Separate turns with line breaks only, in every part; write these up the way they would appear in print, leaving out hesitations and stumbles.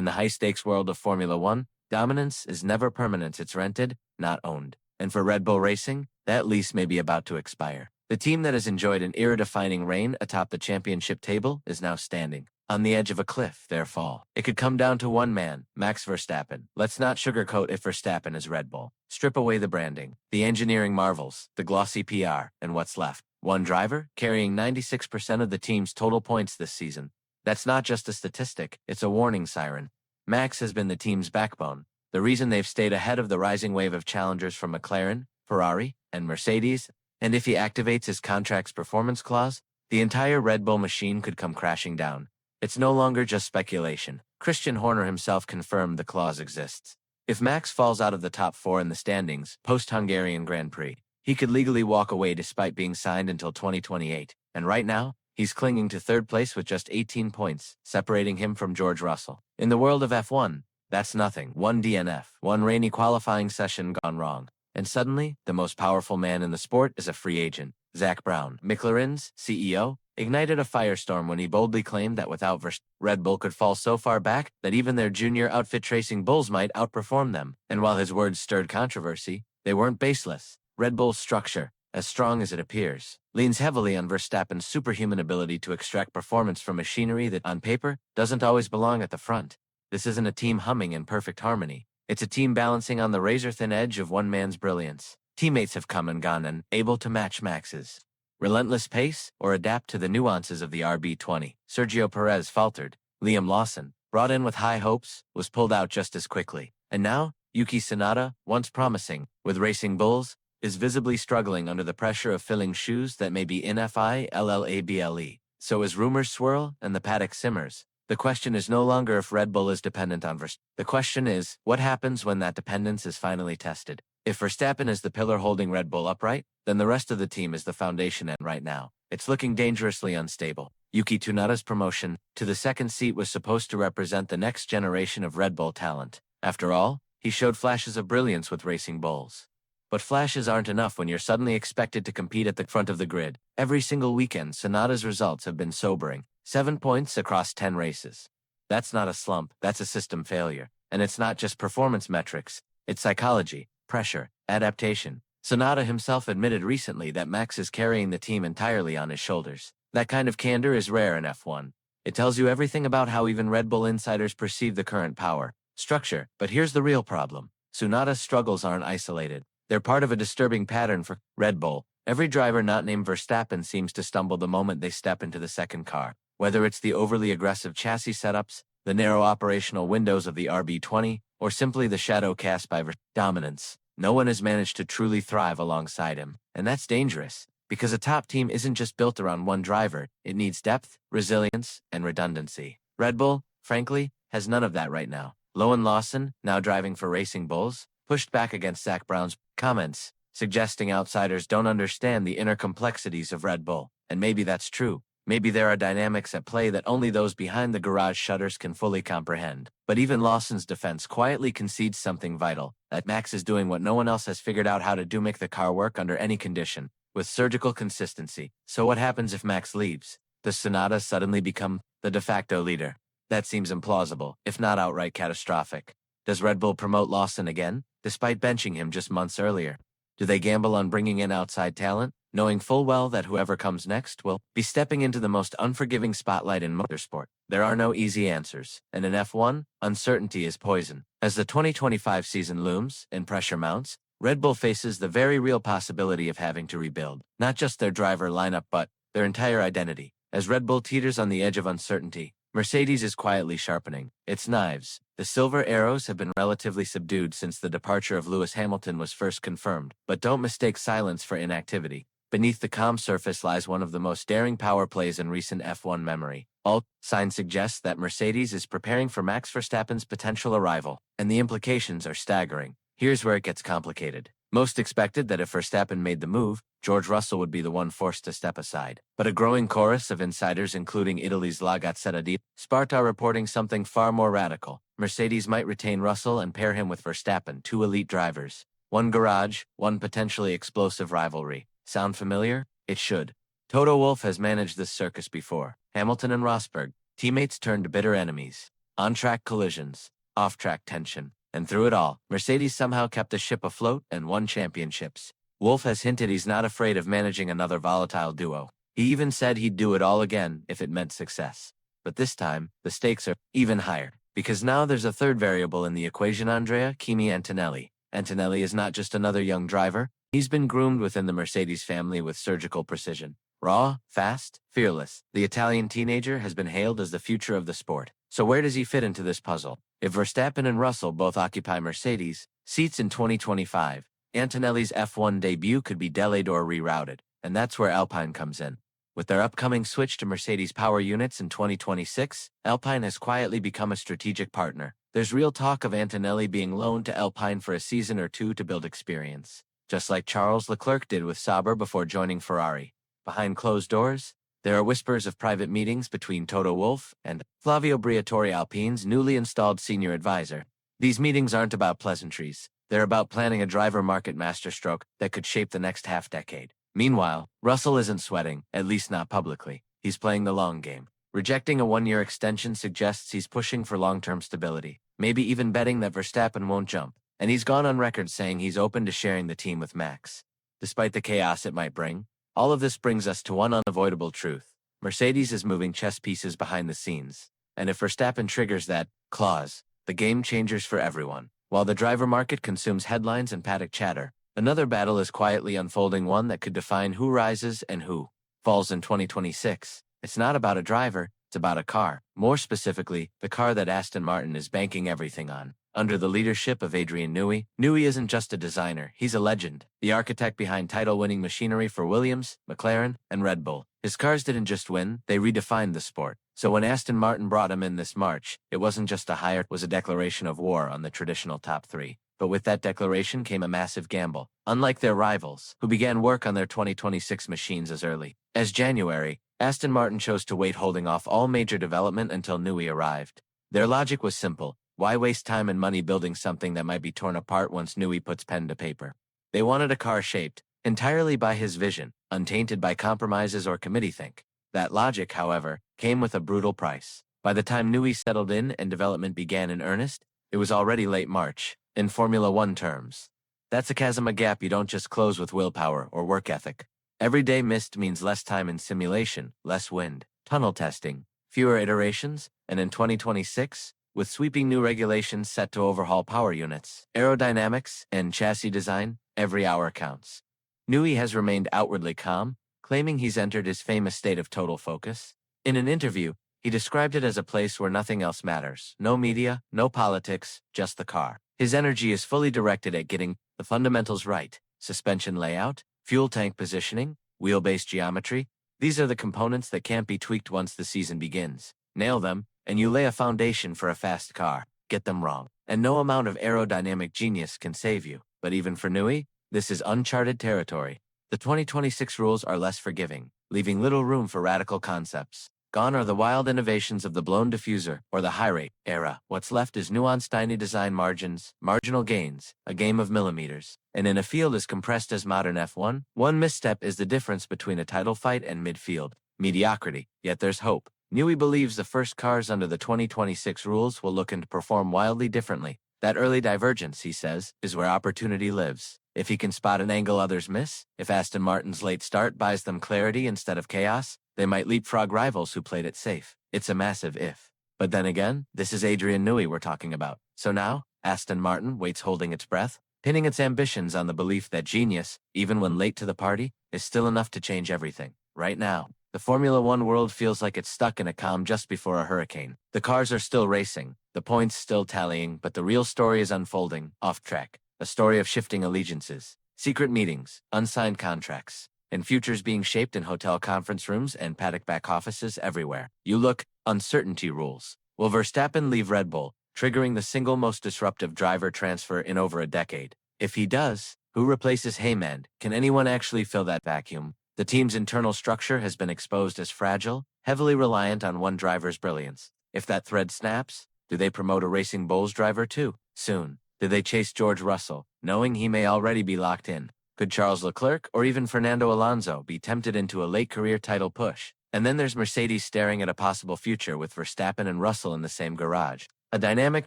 In the high-stakes world of Formula One, dominance is never permanent. It's rented, not owned. And for Red Bull Racing, that lease may be about to expire. The team that has enjoyed an era-defining reign atop the championship table is now standing on the edge of a cliff, their fall. It could come down to one man, Max Verstappen. Let's not sugarcoat if Verstappen is Red Bull. Strip away the branding, the engineering marvels, the glossy PR, and what's left. One driver, carrying 96% of the team's total points this season. That's not just a statistic, it's a warning siren. Max has been the team's backbone, the reason they've stayed ahead of the rising wave of challengers from McLaren, Ferrari, and Mercedes, and if he activates his contract's performance clause, the entire Red Bull machine could come crashing down. It's no longer just speculation. Christian Horner himself confirmed the clause exists. If Max falls out of the top 4 in the standings post-Hungarian Grand Prix, he could legally walk away despite being signed until 2028, and right now, he's clinging to third place with just 18 points, separating him from George Russell. In the world of F1, that's nothing. One DNF, one rainy qualifying session gone wrong, and suddenly, the most powerful man in the sport is a free agent. Zak Brown, McLaren's CEO, ignited a firestorm when he boldly claimed that without Verstappen, Red Bull could fall so far back that even their junior outfit racing bulls might outperform them. And while his words stirred controversy, they weren't baseless. Red Bull's structure, as strong as it appears, leans heavily on Verstappen's superhuman ability to extract performance from machinery that, on paper, doesn't always belong at the front. This isn't a team humming in perfect harmony. It's a team balancing on the razor-thin edge of one man's brilliance. Teammates have come and gone and able to match Max's relentless pace or adapt to the nuances of the RB20. Sergio Perez faltered. Liam Lawson, brought in with high hopes, was pulled out just as quickly. And now, Yuki Tsunoda, once promising, with Racing Bulls, is visibly struggling under the pressure of filling shoes that may be infillable. So as rumors swirl and the paddock simmers, the question is no longer if Red Bull is dependent on Verstappen. The question is, what happens when that dependence is finally tested? If Verstappen is the pillar holding Red Bull upright, then the rest of the team is the foundation, and right now, it's looking dangerously unstable. Yuki Tsunoda's promotion to the second seat was supposed to represent the next generation of Red Bull talent. After all, he showed flashes of brilliance with Racing Bulls. But flashes aren't enough when you're suddenly expected to compete at the front of the grid. Every single weekend, Tsunoda's results have been sobering. 7 points across 10 races. That's not a slump, that's a system failure. And it's not just performance metrics, it's psychology, pressure, adaptation. Tsunoda himself admitted recently that Max is carrying the team entirely on his shoulders. That kind of candor is rare in F1. It tells you everything about how even Red Bull insiders perceive the current power structure. But here's the real problem. Tsunoda's struggles aren't isolated. They're part of a disturbing pattern for Red Bull. Every driver not named Verstappen seems to stumble the moment they step into the second car. Whether it's the overly aggressive chassis setups, the narrow operational windows of the RB20, or simply the shadow cast by dominance, no one has managed to truly thrive alongside him. And that's dangerous, because a top team isn't just built around one driver. It needs depth, resilience, and redundancy. Red Bull, frankly, has none of that right now. Lohan Lawson, now driving for Racing Bulls, pushed back against Zak Brown's comments, suggesting outsiders don't understand the inner complexities of Red Bull. And maybe that's true. Maybe there are dynamics at play that only those behind the garage shutters can fully comprehend. But even Lawson's defense quietly concedes something vital, that Max is doing what no one else has figured out how to do: make the car work under any condition, with surgical consistency. So what happens if Max leaves? Does Tsunoda suddenly become the de facto leader? That seems implausible, if not outright catastrophic. Does Red Bull promote Lawson again, despite benching him just months earlier? Do they gamble on bringing in outside talent, knowing full well that whoever comes next will be stepping into the most unforgiving spotlight in motorsport? There are no easy answers, and in F1, uncertainty is poison. As the 2025 season looms and pressure mounts, Red Bull faces the very real possibility of having to rebuild, not just their driver lineup but their entire identity. As Red Bull teeters on the edge of uncertainty, Mercedes is quietly sharpening its knives. The silver arrows have been relatively subdued since the departure of Lewis Hamilton was first confirmed, but don't mistake silence for inactivity. Beneath the calm surface lies one of the most daring power plays in recent F1 memory. All signs suggest that Mercedes is preparing for Max Verstappen's potential arrival, and the implications are staggering. Here's where it gets complicated. Most expected that if Verstappen made the move, George Russell would be the one forced to step aside. But a growing chorus of insiders, including Italy's La Gazzetta dello Sport, are reporting something far more radical. Mercedes might retain Russell and pair him with Verstappen, two elite drivers. One garage, one potentially explosive rivalry. Sound familiar? It should. Toto Wolff has managed this circus before. Hamilton and Rosberg, teammates turned bitter enemies. On-track collisions, off-track tension, and through it all, Mercedes somehow kept the ship afloat and won championships. Wolff has hinted he's not afraid of managing another volatile duo. He even said he'd do it all again if it meant success. But this time, the stakes are even higher, because now there's a third variable in the equation, Andrea, Kimi Antonelli. Antonelli is not just another young driver. He's been groomed within the Mercedes family with surgical precision. Raw, fast, fearless, the Italian teenager has been hailed as the future of the sport. So where does he fit into this puzzle? If Verstappen and Russell both occupy Mercedes seats in 2025, Antonelli's F1 debut could be delayed or rerouted, and that's where Alpine comes in. With their upcoming switch to Mercedes power units in 2026, Alpine has quietly become a strategic partner. There's real talk of Antonelli being loaned to Alpine for a season or two to build experience, just like Charles Leclerc did with Sauber before joining Ferrari. Behind closed doors, there are whispers of private meetings between Toto Wolff and Flavio Briatore, Alpine's newly installed senior advisor. These meetings aren't about pleasantries. They're about planning a driver market masterstroke that could shape the next half-decade. Meanwhile, Russell isn't sweating, at least not publicly. He's playing the long game. Rejecting a one-year extension suggests he's pushing for long-term stability, maybe even betting that Verstappen won't jump. And he's gone on record saying he's open to sharing the team with Max. Despite the chaos it might bring, all of this brings us to one unavoidable truth. Mercedes is moving chess pieces behind the scenes. And if Verstappen triggers that clause, the game changes for everyone. While the driver market consumes headlines and paddock chatter, another battle is quietly unfolding, one that could define who rises and who falls in 2026. It's not about a driver, it's about a car. More specifically, the car that Aston Martin is banking everything on. Under the leadership of Adrian Newey, Newey isn't just a designer, he's a legend, the architect behind title-winning machinery for Williams, McLaren, and Red Bull. His cars didn't just win, they redefined the sport. So when Aston Martin brought him in this March, it wasn't just a hire, it was a declaration of war on the traditional top three. But with that declaration came a massive gamble. Unlike their rivals, who began work on their 2026 machines as early as January, Aston Martin chose to wait, holding off all major development until Newey arrived. Their logic was simple. Why waste time and money building something that might be torn apart once Newey puts pen to paper? They wanted a car shaped entirely by his vision, untainted by compromises or committee think. That logic, however, came with a brutal price. By the time Newey settled in and development began in earnest, it was already late March, in Formula One terms. That's a chasm, a gap you don't just close with willpower or work ethic. Every day missed means less time in simulation, less wind, tunnel testing, fewer iterations, and in 2026, with sweeping new regulations set to overhaul power units, aerodynamics, and chassis design, every hour counts. Newey has remained outwardly calm, claiming he's entered his famous state of total focus. In an interview, he described it as a place where nothing else matters. No media, no politics, just the car. His energy is fully directed at getting the fundamentals right. Suspension layout, fuel tank positioning, wheelbase geometry. These are the components that can't be tweaked once the season begins. Nail them, and you lay a foundation for a fast car. Get them wrong, and no amount of aerodynamic genius can save you. But even for Newey, this is uncharted territory. The 2026 rules are less forgiving, leaving little room for radical concepts. Gone are the wild innovations of the blown diffuser or the high-rate era. What's left is nuanced, tiny design margins, marginal gains, a game of millimeters. And in a field as compressed as modern F1, one misstep is the difference between a title fight and midfield mediocrity. Yet there's hope. Newey believes the first cars under the 2026 rules will look and perform wildly differently. That early divergence, he says, is where opportunity lives. If he can spot an angle others miss, if Aston Martin's late start buys them clarity instead of chaos, they might leapfrog rivals who played it safe. It's a massive if. But then again, this is Adrian Newey we're talking about. So now, Aston Martin waits, holding its breath, pinning its ambitions on the belief that genius, even when late to the party, is still enough to change everything. Right now, the Formula One world feels like it's stuck in a calm just before a hurricane. The cars are still racing, the points still tallying, but the real story is unfolding, off track. A story of shifting allegiances, secret meetings, unsigned contracts, and futures being shaped in hotel conference rooms and paddock back offices everywhere. You look, uncertainty rules. Will Verstappen leave Red Bull, triggering the single most disruptive driver transfer in over a decade? If he does, who replaces Heyman? Can anyone actually fill that vacuum? The team's internal structure has been exposed as fragile, heavily reliant on one driver's brilliance. If that thread snaps, do they promote a Racing Bulls driver too? Soon. Do they chase George Russell, knowing he may already be locked in? Could Charles Leclerc or even Fernando Alonso be tempted into a late career title push? And then there's Mercedes staring at a possible future with Verstappen and Russell in the same garage. A dynamic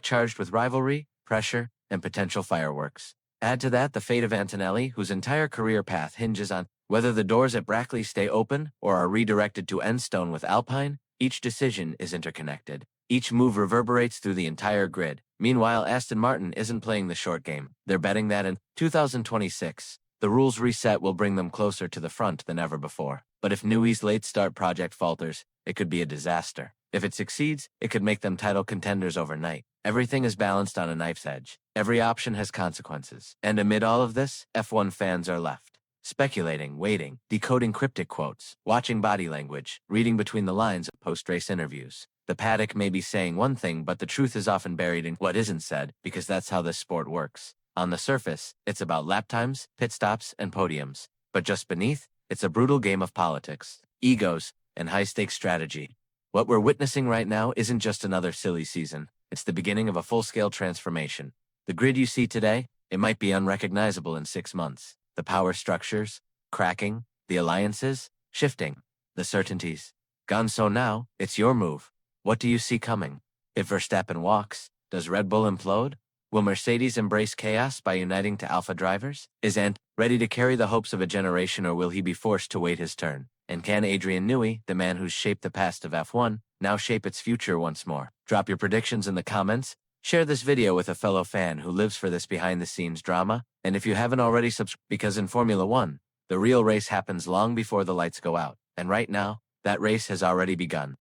charged with rivalry, pressure, and potential fireworks. Add to that the fate of Antonelli, whose entire career path hinges on whether the doors at Brackley stay open or are redirected to Enstone with Alpine. Each decision is interconnected. Each move reverberates through the entire grid. Meanwhile, Aston Martin isn't playing the short game. They're betting that in 2026, the rules reset will bring them closer to the front than ever before. But if Newey's late start project falters, it could be a disaster. If it succeeds, it could make them title contenders overnight. Everything is balanced on a knife's edge. Every option has consequences. And amid all of this, F1 fans are left speculating, waiting, decoding cryptic quotes, watching body language, reading between the lines of post-race interviews. The paddock may be saying one thing, but the truth is often buried in what isn't said, because that's how this sport works. On the surface, it's about lap times, pit stops, and podiums. But just beneath, it's a brutal game of politics, egos, and high-stakes strategy. What we're witnessing right now isn't just another silly season. It's the beginning of a full-scale transformation. The grid you see today, it might be unrecognizable in 6 months. The power structures, cracking, the alliances, shifting, the certainties. Gone. So now, it's your move. What do you see coming? If Verstappen walks, does Red Bull implode? Will Mercedes embrace chaos by uniting to alpha drivers? Is Ant ready to carry the hopes of a generation, or will he be forced to wait his turn? And can Adrian Newey, the man who's shaped the past of F1, now shape its future once more? Drop your predictions in the comments. Share this video with a fellow fan who lives for this behind-the-scenes drama. And if you haven't already subscribed, because in Formula One, the real race happens long before the lights go out. And right now, that race has already begun.